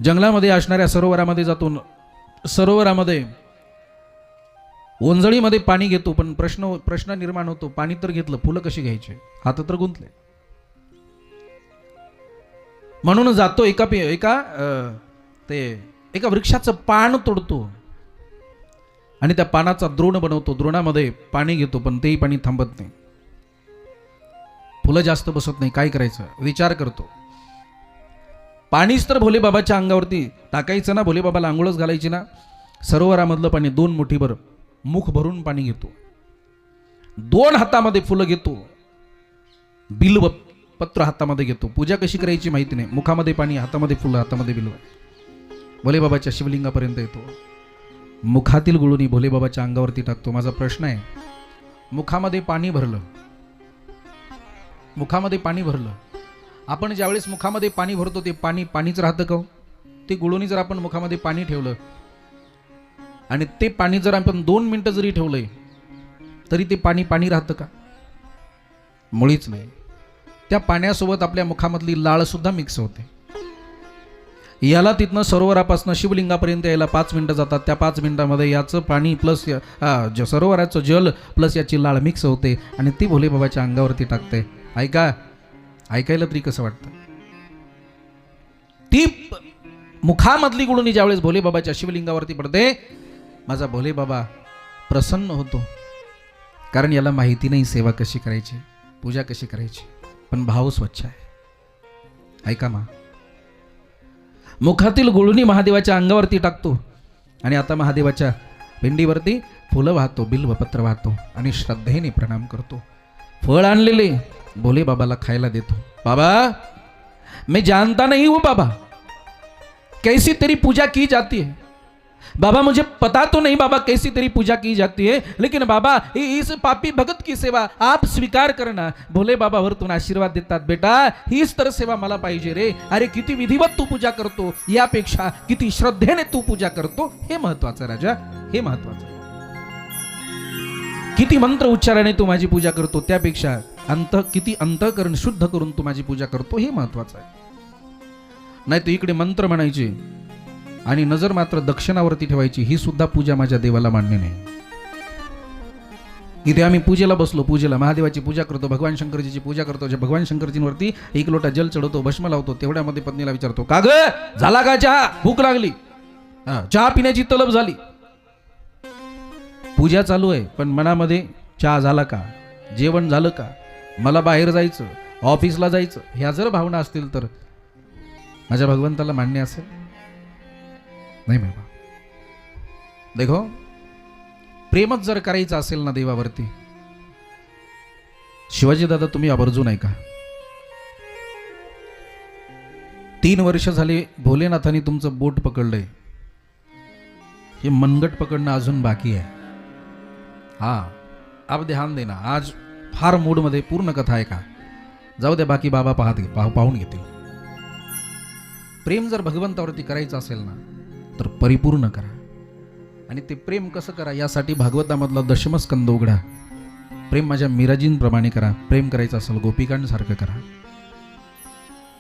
जंगलामध्ये असणाऱ्या सरोवरामध्ये जातो, सरोवरामध्ये ओंजळीमध्ये पाणी घेतो, पण प्रश्न निर्माण होतो, पाणी तर घेतलं, फुलं कशी घ्यायची, हात तर गुंतले. म्हणून जातो एका वृक्षाचं पान तोडतो आणि त्या पानाचा द्रोण बनवतो, द्रोणामध्ये पाणी घेतो, पण तेही पाणी थांबत नाही, फुलं जास्त बसत नाही, काय करायचं विचार करतो. पाणीच तर भोले बाबाच्या अंगावरती टाकायचं ना, भोले बाबाला आंघोळच घालायची ना. सरोवरामधलं पाणी 2 मुठीभर मुख भरून पाणी घेतो, 2 हातामध्ये फुलं घेतो, बिल्व पत्र हातामध्ये घेतो. पूजा कशी करायची माहिती नाही, मुखामध्ये पाणी, हातामध्ये फुलं, हातामध्ये बिल्व. भोले बाबाच्या शिवलिंगापर्यंत येतो, मुखातील गुळूनी भोले बाबाच्या अंगावरती टाकतो. माझा प्रश्न आहे, मुखामध्ये पाणी भरलं, मुखामध्ये पाणी भरलं, आपण ज्यावेळेस मुखामध्ये पाणी भरतो ते पाणीच राहतं का? ते गुळूनी जर आपण मुखामध्ये पाणी ठेवलं आणि ते पाणी जर आपण 2 मिनिटं जरी ठेवलंय तरी ते पाणी राहतं का? मुळीच नाही. त्या पाण्यासोबत आपल्या मुखामधली लाळ सुद्धा मिक्स होते. याला तिथनं सरोवरापासून शिवलिंगापर्यंत यायला 5 मिनिटं जातात. त्या 5 मिनिटांमध्ये याचं पाणी प्लस सरोवराचं जल प्लस याची लाळ मिक्स होते आणि ती भोले बाबाच्या अंगावरती टाकते. ऐकायला तरी कसं वाटतं? ती मुखामधली गुळणी ज्यावेळेस भोले बाबाच्या शिवलिंगावरती पडते, माझा भोले बाबा प्रसन्न होतो. कारण याला माहिती नाही सेवा कशी करायची, पूजा कशी करायची, पण भाव स्वच्छ आहे. ऐका मा, मुखातील गुळणी महादेवाच्या अंगावरती टाकतो आणि आता महादेवाच्या पिंडीवरती फुलं वाहतो, बिल्वपत्र वाहतो आणि श्रद्धेने प्रणाम करतो. फळ आणलेले भोले बाबाला खायला देतो. बाबा मैं जानता नहीं हूं बाबा कैसी तेरी पूजा की जाती है, बाबा मुझे पता तो नहीं बाबा कैसी तेरी पूजा की जाती है, लेकिन बाबा इस पापी भगत की सेवा आप स्वीकार करना. भोले बाबा वरतून आशीर्वाद देतात, बेटा हीच तर सेवा मला पाहिजे रे. अरे किती विधिवत तू पूजा करतो, यापेक्षा किती श्रद्धेने तू पूजा करतो हे महत्वाचं राजा, हे महत्वाचं. किती मंत्र उच्चाराने तू माझी पूजा करतो त्यापेक्षा किती अंतःकरण शुद्ध करून तू माझी पूजा करतो हे महत्वाचं आहे. नाही तर इकडे मंत्र म्हणायचे आणि नजर मात्र दक्षिणावरती ठेवायची, ही सुद्धा पूजा माझ्या देवाला मान्य नाही. इथे आम्ही पूजेला बसलो, पूजेला महादेवाची पूजा करतो, भगवान शंकरजीची पूजा करतो. ज्या भगवान शंकरजींवरती 1 लोटा जल चढवतो, भस्म लावतो, तेवढ्यामध्ये पत्नीला विचारतो, का ग झाला का चहा, भूक लागली, चहा पिण्याची तलब झाली. पूजा चालू आहे पण मनामध्ये चहा झाला का, जेवण झालं का, मला बाहेर जायचं, ऑफिसला जायचं, ह्या जर भावना असतील तर माझ्या भगवंताला मान्य असेल? नाही बाबा. देखो, प्रेमच जर करायचं असेल ना देवावरती, शिवाजी दादा तुम्ही आवर्जून ऐका. 3 वर्ष झाले भोलेनाथांनी तुमचं बोट पकडलंय, हे मनगट पकडणं अजून बाकी आहे. हा, अब ध्यान देना. आज फार मूड मध्ये पूर्ण कथा आहे का, जाऊ द्या, बाकी बाबा पाहून घेतील. प्रेम जर भगवंतावरती करायचं असेल ना तर परिपूर्ण करा. आणि ते प्रेम कसं करा यासाठी भागवतामधला 10म स्कंद उघडा. प्रेम माझ्या मिराजींप्रमाणे करा. प्रेम करायचं असेल गोपिकांसारखं करा.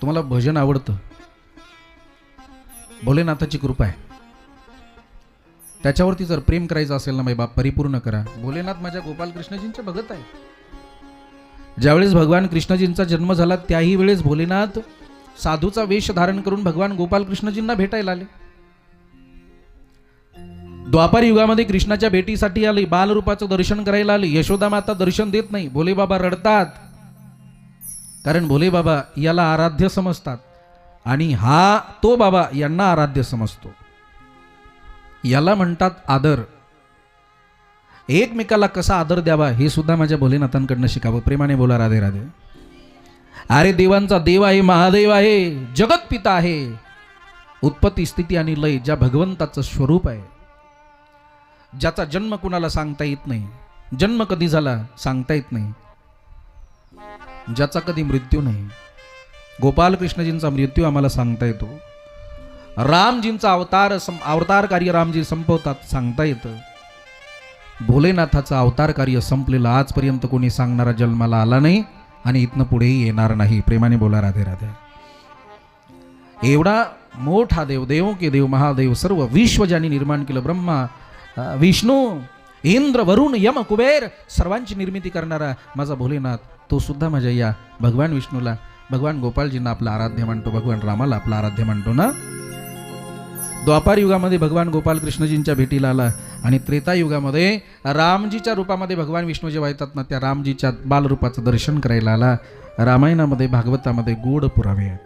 तुम्हाला भजन आवडतं, भोलेनाथाची कृपा आहे, त्याच्यावरती जर प्रेम करायचं असेल ना माई बाप परिपूर्ण करा. भोलेनाथ माझ्या गोपाल कृष्णजींचे भगत आहे. ज्यावेळेस भगवान कृष्णजींचा जन्म झाला त्याही वेळेस भोलेनाथ साधूचा वेश धारण करून भगवान गोपाल कृष्णजींना भेटायला आले. द्वापार युगामध्ये कृष्णाच्या भेटीसाठी आले, बालरूपाचं दर्शन करायला आले. यशोदा माता दर्शन देत नाही, भोले बाबा रडतात. कारण भोले बाबा याला आराध्य समजतात आणि हा तो बाबा यांना आराध्य समजतो. याला म्हणतात आदर. एकमेकाला कसा आदर द्यावा हे सुद्धा माझ्या भोलेनाथांकडनं शिकावं. प्रेमाने बोला राधे राधे. अरे देवांचा देव आहे, महादेव आहे, जगत पिता आहे. उत्पत्ती स्थिती आणि लय ज्या भगवंताचं स्वरूप आहे, ज्याचा जन्म कुणाला सांगता येत नाही, जन्म कधी झाला सांगता येत नाही, ज्याचा कधी मृत्यू नाही. गोपाल कृष्णजींचा मृत्यू आम्हाला सांगता येतो, रामजींचा अवतार कार्य रामजी संपवतात सांगता येतं. भोलेनाथाचं अवतार कार्य संपलेलं आजपर्यंत कोणी सांगणारा जन्माला आला नाही आणि इथनं पुढेही येणार नाही. प्रेमाने बोला राधे राधे. एवढा मोठा देव, देवों के देव महादेव, सर्व विश्व ज्यांनी निर्माण केलं, ब्रह्मा, विष्णू, इंद्र, वरुण, यम, कुबेर, सर्वांची निर्मिती करणारा माझा भोलेनाथ, तो सुद्धा माझ्या या भगवान विष्णूला, भगवान गोपालजींना आपला आराध्य मानतो, भगवान रामाला आपला आराध्य मानतो ना. द्वापार युगामध्ये भगवान गोपाल कृष्णजींच्या भेटीला आला आणि त्रेता युगामध्ये रामजीच्या रूपामध्ये भगवान विष्णू जेव्हा येतात ना, त्या रामजीच्या बालरूपाचं दर्शन करायला आला. रामायणामध्ये, भागवतामध्ये गोड पुरावे आहेत.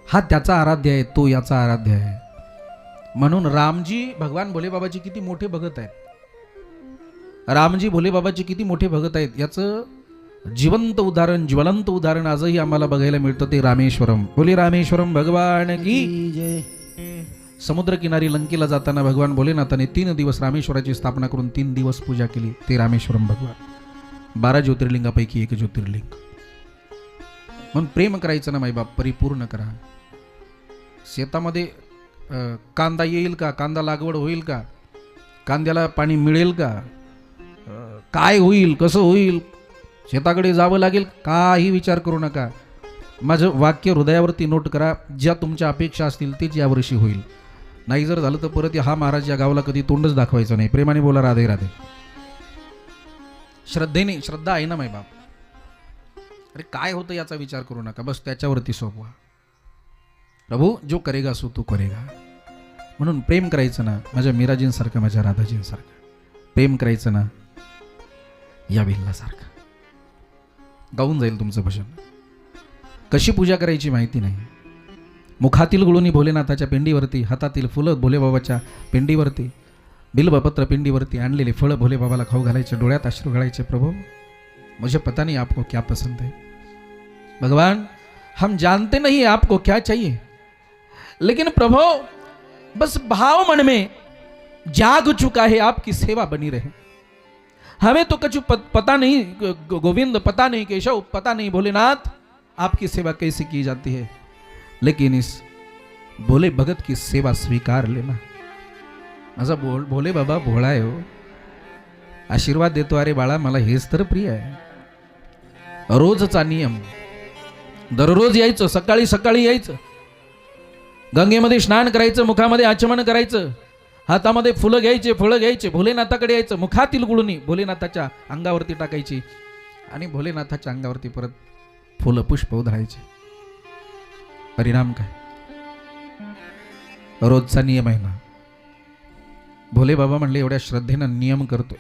हा त्याचा आराध्य आहे, तो याचा आराध्य आहे. म्हणून रामजी भगवान भोलेबाबाचे किती मोठे भगत आहेत, रामजी भोलेबाबाचे किती मोठे भगत आहेत, याचं जिवंत उदाहरण, ज्वलंत उदाहरण आजही आम्हाला बघायला मिळतं. ते रामेश्वरम. बोले रामेश्वरम भगवान की जय. समुद्रकिनारी लंकेला जाताना भगवान भोलेनाथाने 3 दिवस रामेश्वराची स्थापना करून 3 दिवस पूजा केली. ते रामेश्वरम भगवान, 12 ज्योतिर्लिंगापैकी एक ज्योतिर्लिंग. म्हणून प्रेम करायचं ना माईबाप, परिपूर्ण करा. शेतामध्ये कांदा येईल का, कांदा लागवड होईल का, कांद्याला पाणी मिळेल का, काय होईल, कसं होईल, शेताकडे जावं लागेल, काही विचार करू नका. माझं वाक्य हृदयावरती नोट करा. ज्या तुमच्या अपेक्षा असतील तेच यावर्षी होईल. नाही जर झालं तर परत हा महाराज या गावाला कधी तोंडच दाखवायचं नाही. प्रेमाने बोला राधे राधे. श्रद्धेने, श्रद्धा आहे ना माईबाप. अरे काय होतं याचा विचार करू नका, बस त्याच्यावरती सोपवा. प्रभू जो करेगा सो तू करेगा. म्हणून प्रेम करायचं ना माझ्या मीराजींसारखं, माझ्या राधाजींसारखं प्रेम करायचं ना, या बिल्लासारखं. गाऊन जाईल तुमचं भजन. कशी पूजा करायची माहिती नाही. मुखातील गुळोनी भोलेनाथाच्या पिंडीवरती, हातातील फुलं भोलेबाबाच्या पिंडीवरती, बिल्वपत्र पिंडीवरती, आणलेले फळं भोलेबाबाला खाऊ घालायचे, डोळ्यात अश्रू घालायचे. प्रभु मुझे पता नहीं आपको क्या पसंद है. भगवान हम जानते नहीं आपको क्या चाहिए, लेकिन प्रभु बस भाव मन में जाग चुका है, आपकी सेवा बनी रहे. हमें तो कुछ पता नहीं गोविंद, पता नहीं केशव, पता नहीं भोलेनाथ आपकी सेवा कैसे की जाती है, लेकिन इस भोले भगत की सेवा स्वीकार लेना. माझा भोले बाबा भोळा आहे हो, आशीर्वाद देतो. अरे बाळा मला हेच तर प्रिय आहे. रोजचा नियम, दररोज यायचं, सकाळी सकाळी यायचं, गंगेमध्ये स्नान करायचं, मुखामध्ये आचमन करायचं, हातामध्ये फुलं घ्यायचे, फळं घ्यायचे, भोलेनाथाकडे यायचं, मुखातील गुळणी भोलेनाथाच्या अंगावरती टाकायची आणि भोलेनाथाच्या अंगावरती परत फुलं पुष्प उधळायचे. परिणाम काय? रोजचा नियम आहे ना. भोले बाबा म्हणले एवढ्या श्रद्धेनं नियम करतोय.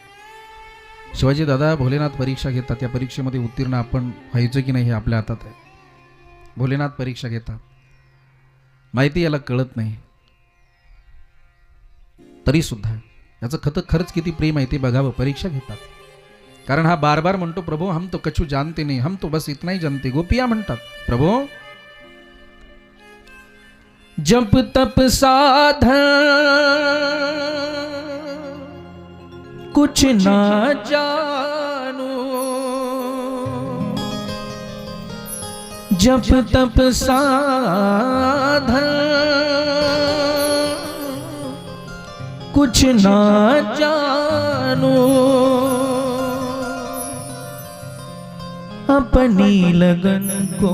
शिवाजी दादा भोलेनाथ परीक्षा घेतात, त्या परीक्षेमध्ये उत्तीर्ण आपण व्हायचं की नाही हे आपल्या हातात आहे. भोलेनाथ परीक्षा घेतात, माहिती याला कळत नाही, तरी सुद्धा याचं खरंच किती प्रेम आहे ते बघावं. परीक्षा घेतात, कारण हा बार बार म्हणतो प्रभू हम तो कछु जानते नहीं, हम तो बस इतना ही जानते. गोपिया म्हणतात प्रभू जप तप साधन कुछ ना जानू, जप तप साधन कुछ ना जानू, अपनी लगन को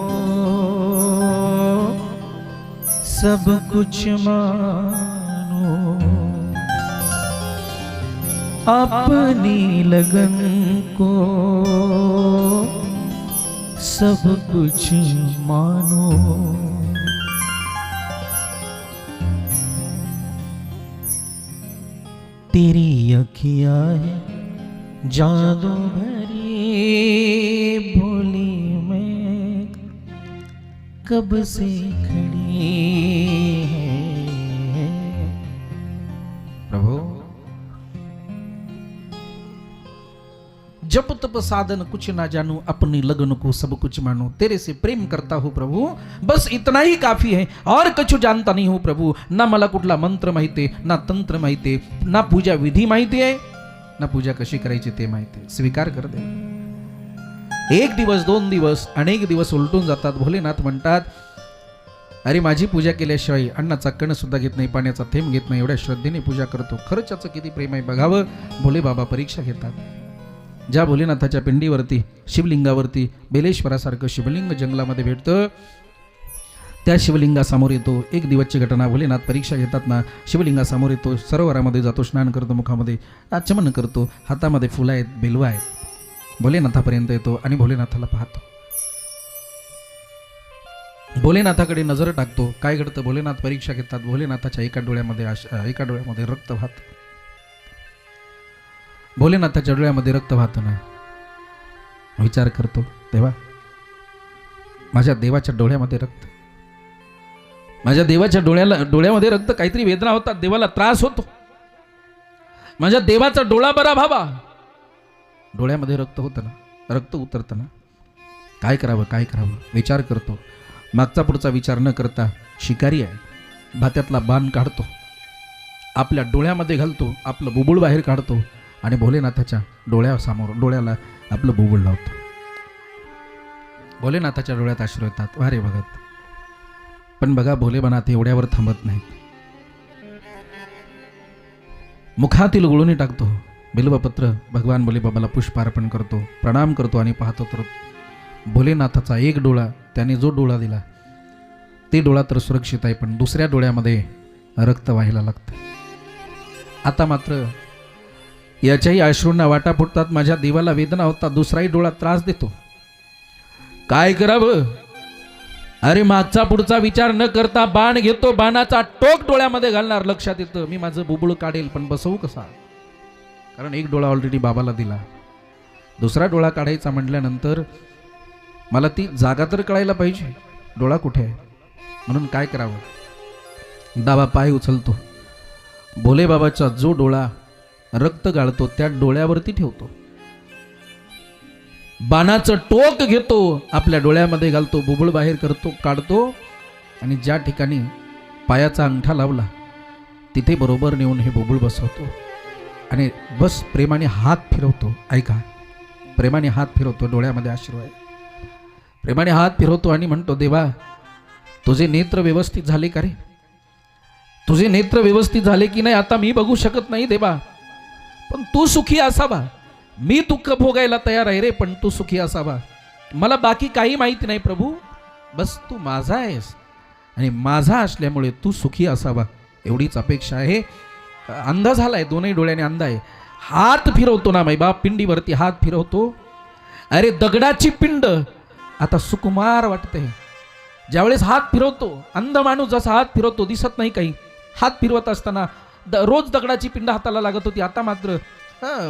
सब कुछ मानो, अपनी लगन को सब कुछ मानो. तेरी अखियाँ है जादू भरी, भोली मैं कब से खड़ी है. प्रभु जप तप साधन कुछ ना जानू, अपनी लगन को सब कुछ मानो. तेरे से प्रेम करता हूँ प्रभु, बस इतना ही काफी है, और कछु जानता नहीं हूँ प्रभु. ना मला कुठला मंत्र माहिती आहे, ना तंत्र माहिती आहे, ना पूजा विधी माहिती आहे, ना पूजा कशी करायची ते माहिती आहे. स्वीकार कर दे. 1 दिवस 2 दिवस अनेक दिवस उलटून जातात. भोलेनाथ म्हणतात अरे माझी पूजा केल्याशिवाय अन्नाचा कण सुद्धा घेत नाही, पाण्याचा थेंब घेत नाही, एवढ्या श्रद्धेने पूजा करतो. खरंच याचं किती प्रेम आहे बघावं. भोले बाबा परीक्षा घेतात. ज्या भोलेनाथाच्या पिंडीवरती शिवलिंगावरती बेलेश्वरासारखं शिवलिंग जंगलामध्ये भेटतं, त्या शिवलिंगासमोर येतो. एक दिवसची घटना, भोलेनाथ परीक्षा घेतात ना, शिवलिंगासमोर येतो, सरोवरामध्ये जातो, स्नान करतो, मुखामध्ये आचमन करतो, हातामध्ये फुलं आहेत, बेलवा आहेत, भोलेनाथापर्यंत येतो आणि भोलेनाथाला पाहतो. भोलेनाथाकडे नजर टाकतो. काय घडतं? भोलेनाथ परीक्षा घेतात. भोलेनाथाच्या एका डोळ्यामध्ये रक्त वाहतं. भोलेनाथाच्या डोळ्यामध्ये रक्त वाहतं ना, विचार करतो, देवा, माझ्या देवाच्या डोळ्यामध्ये रक्त, माझ्या देवाच्या डोळ्यामध्ये रक्त, काहीतरी वेदना होतात, देवाला त्रास होतो, माझ्या देवाचा डोळा बरा व्हावा. डोळ्यामध्ये रक्त होतं ना, रक्त उतरतं ना, काय करावं विचार करतो. मागचा पुढचा विचार न करता शिकारी आहे, भात्यातला बाण काढतो, आपल्या डोळ्यामध्ये घालतो, आपलं बुबुळ बाहेर काढतो आणि भोलेनाथाच्या डोळ्याला आपलं बुबुळ लावतो. भोलेनाथाच्या डोळ्यात अश्रू येतात. वारे भगत. पण बघा, भोलेनाथ एवढ्यावर थांबत नाही. मुखातील गुळणी टाकतो, बिल्वपत्र भगवान भोलेबाबाला पुष्प अर्पण करतो, प्रणाम करतो आणि पाहतो तर भोलेनाथाचा एक डोळा, त्याने जो डोळा दिला ते डोळा तर सुरक्षित आहे, पण दुसऱ्या डोळ्यामध्ये रक्त व्हायला लागतं. आता मात्र याच्याही अश्रूंना वाटा फुटतात. माझ्या देवाला वेदना होतात, दुसराही डोळा त्रास देतो. काय करावं? अरे मागचा पुढचा विचार न करता बाण घेतो, बाणाचा टोक डोळ्यामध्ये घालणार. लक्षात येतं, मी माझं बुबुळ काढेल, पण बसवू कसा? कारण एक डोळा ऑलरेडी बाबाला दिला. दुसरा डोळा काढायचा म्हटल्यानंतर मला ती जागा तर कळायला पाहिजे, डोळा कुठे आहे. म्हणून काय करावं? डावा पाय उचलतो, भोले बाबाचा जो डोळा रक्त गाळतो त्या डोळ्यावरती ठेवतो, बाणाचं टोक घेतो, आपल्या डोळ्यामध्ये घालतो, बुबुळ बाहेर काढतो आणि ज्या ठिकाणी पायाचा अंगठा लावला तिथे बरोबर नेऊन हे बुबुळ बसवतो आणि बस प्रेमाने हात फिरवतो. ऐका, प्रेमाने हात फिरवतो, डोळ्यामध्ये अश्रू आहे, प्रेमाने हात फिरवतो आणि म्हणतो, देवा, तुझे नेत्र व्यवस्थित झाले का रे? तुझे नेत्र व्यवस्थित झाले की नाही आता मी बघू शकत नाही देवा, पण तू सुखी असावा. मी दुःख भोगायला तयार आहे रे, पण तू सुखी असावा. मला बाकी काही माहिती नाही प्रभू, बस तू माझा आहेस आणि माझा असल्यामुळे तू सुखी असावा एवढीच अपेक्षा आहे. अंधा झालाय, दोनही डोळ्याने अंधा आहे. हात फिरवतो ना बाप, पिंडीवरती हात फिरवतो. अरे दगडाची पिंड आता सुकुमार वाटते. ज्यावेळेस हात फिरवतो, अंध माणूस जसा हात फिरवतो, दिसत नाही काही, हात फिरवत असताना रोज दगडाची पिंड हाताला लागत होती, आता मात्र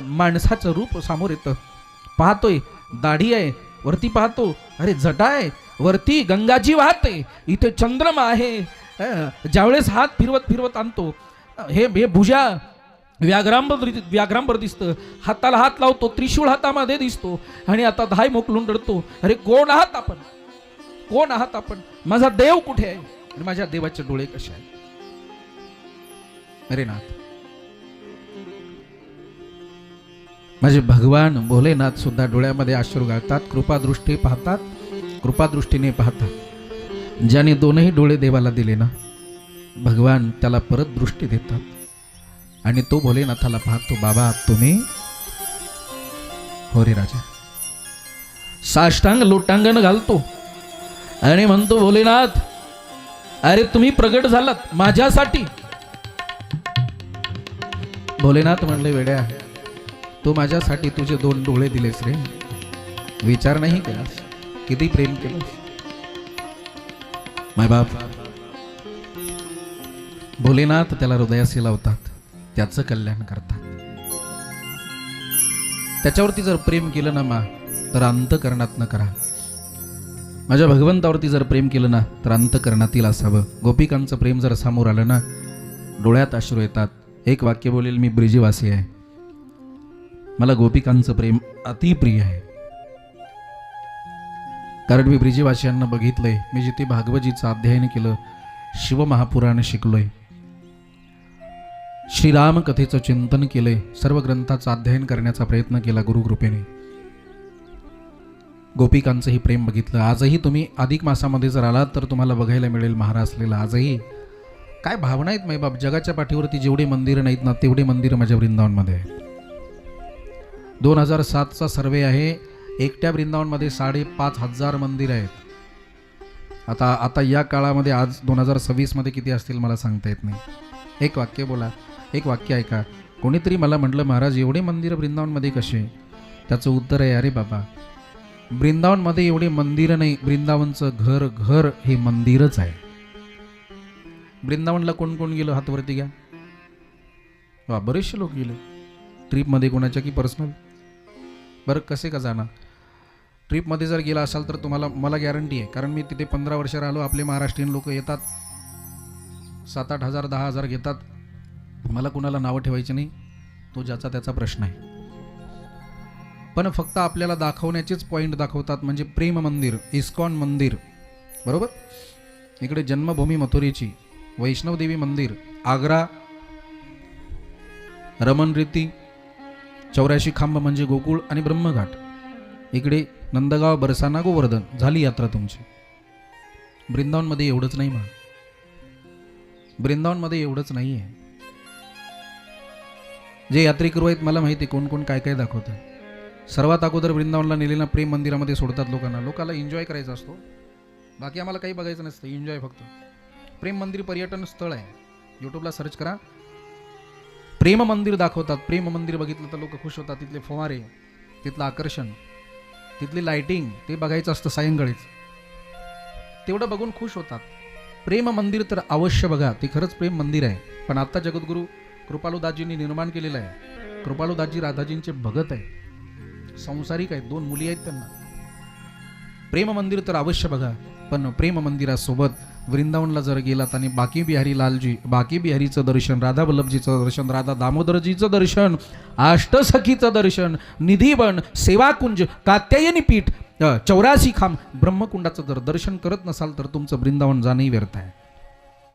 माणसाचं रूप समोर येतं. पाहतोय, दाढी आहे, वरती पाहतो, अरे जटा आहे, वरती गंगाजी वाहते, इथे चंद्रमा आहे. ज्यावेळेस हात फिरवत आणतो, हे भुजा व्याघ्रांबर दिसतं, हाताला हात लावतो, त्रिशूळ हातामध्ये दिसतो आणि आता धाय मोकलून रडतो, अरे कोण आहात आपण, कोण आहात आपण, माझा देव कुठे आहे आणि माझ्या देवाचे डोळे कसे आहेत. अरे नाथ, माझे भगवान भोलेनाथ सुद्धा डोळ्यामध्ये अश्रू घालतात, कृपादृष्टी पाहतात, कृपादृष्टीने पाहतात. ज्याने दोनही डोळे देवाला दिले ना, भगवान त्याला परत दृष्टी देतात आणि तो भोलेनाथाला पाहतो, बाबा तुम्ही हो रे राजा. साष्टांग लोटांगण घालतो आणि म्हणतो, भोलेनाथ, अरे तुम्ही प्रगट झालात माझ्यासाठी. भोलेनाथ म्हणले, वेड्या, तू माझ्यासाठी तुझे दोन डोळे दिलेस रे, विचार नाही केलास, किती प्रेम केलंस. माय बाप. भोलेनाथ त्याला हृदयाशी लावतात, त्याचं कल्याण करतात. त्याच्यावरती जर प्रेम केलं ना तर अंतःकरणात न करा. माझ्या भगवंतावरती जर प्रेम केलं ना तर अंतःकरणातील असावं. गोपिकांचं प्रेम जर समोर आलं ना, डोळ्यात अश्रू येतात. एक वाक्य बोलेल, मी ब्रिजवासी आहे, मला गोपिकांचं प्रेम अतिप्रिय आहे. कारण मी ब्रिजवासियांना बघितलंय, मी जिथे भागवजीचं अध्ययन केलं, शिवमहापुराण शिकलोय, श्रीराम कथेचं चिंतन केलंय, सर्व ग्रंथाचं अध्ययन करण्याचा प्रयत्न केला गुरुकृपेने. गोपिकांचंही प्रेम बघितलं. आजही तुम्ही अधिक मासामध्ये जर आलात तर तुम्हाला बघायला मिळेल महाराष्ट्राला आजही काय भावना आहेत मायबाप. जगाच्या पाठीवरती जेवढे मंदिरं नाहीत ना तेवढे मंदिरं माझ्या वृंदावनमध्ये आहेत. 2007चा सर्वे आहे. एकट्या वृंदावनमध्ये 5,500 मंदिर आहेत. आता या काळामध्ये आज 2026 मध्ये किती असतील मला सांगता येत नाही. एक वाक्य बोला, एक वाक्य ऐका. कोणीतरी मला म्हटलं महाराज एवढे मंदिर वृंदावनमध्ये कसे? त्याचं उत्तर आहे, अरे बाबा वृंदावनमध्ये एवढे मंदिरं नाही, वृंदावनचं घर घर हे मंदिरच आहे. वृंदावनला कोण कोण गेलं हातवरती घ्या. वा, बरेचसे लोक गेले. ट्रिपमध्ये कोणाच्या की पर्सनल? बरं, कसे का जाणार? ट्रिपमध्ये जर गेला असाल तर मला गॅरंटी आहे, कारण मी तिथे 15 वर्ष राहिलो. आपले महाराष्ट्रीयन लोक येतात, 7-8 हजार 10 हजार घेतात. मला कुणाला नावं ठेवायची नाही, तो ज्याचा त्याचा प्रश्न आहे. पण फक्त आपल्याला दाखवण्याचेच पॉईंट दाखवतात, म्हणजे प्रेम मंदिर, इस्कॉन मंदिर, बरोबर. इकडे जन्मभूमी मथुरेची, वैष्णवदेवी मंदिर, आग्रा, रमण रीती, 84 खांब म्हणजे गोकुळ आणि ब्रह्मघाट. इकडे नंदगाव, बरसाना, गोवर्धन. झाली यात्रा तुमची. वृंदावनमध्ये एवढंच नाही. मग वृंदावनमध्ये एवढंच नाही आहे. जे यात्रेकरू आहेत मला माहिती कोण कोण काय काय दाखवतं. सर्वात अगोदर वृंदावनला नेलेला प्रेम मंदिरामध्ये सोडतात लोकांना एन्जॉय करायचा असतो. बाकी आम्हाला काही बघायचं नसतं, एन्जॉय फक्त. प्रेम मंदिर पर्यटन स्थळ आहे, यूट्यूबला सर्च करा, प्रेम मंदिर दाखवतात. प्रेम मंदिर बघितलं तर लोक खुश होतात. तिथले फवारे, तिथलं आकर्षण, तिथली लाइटिंग, ते बघायचं असतं सायंकाळीच. तेवढं बघून खुश होतात. प्रेम मंदिर तर अवश्य बघा, ते खरंच प्रेम मंदिर आहे. पण आता जगद्गुरू कृपालुदासजींनी निर्माण केलेलं आहे. कृपालुदासजी राधाजींचे भगत आहे, संसारिक आहेत, 2 मुली आहेत त्यांना. प्रेम मंदिर तर अवश्य बघा, पण प्रेम मंदिरासोबत वृंदावनला जर गेलात आणि बाकी बिहारी लालजी, बाकी बिहारीचं दर्शन, राधा वल्लभजीचं दर्शन, राधा दामोदरजीचं दर्शन, अष्टसखीचं दर्शन, निधिवन, सेवाकुंज, कात्यायनी पीठ, 84 खांब, ब्रह्मकुंडाचं जर दर्शन करत नसाल तर तुमचं वृंदावन जाणंही व्यर्थ आहे.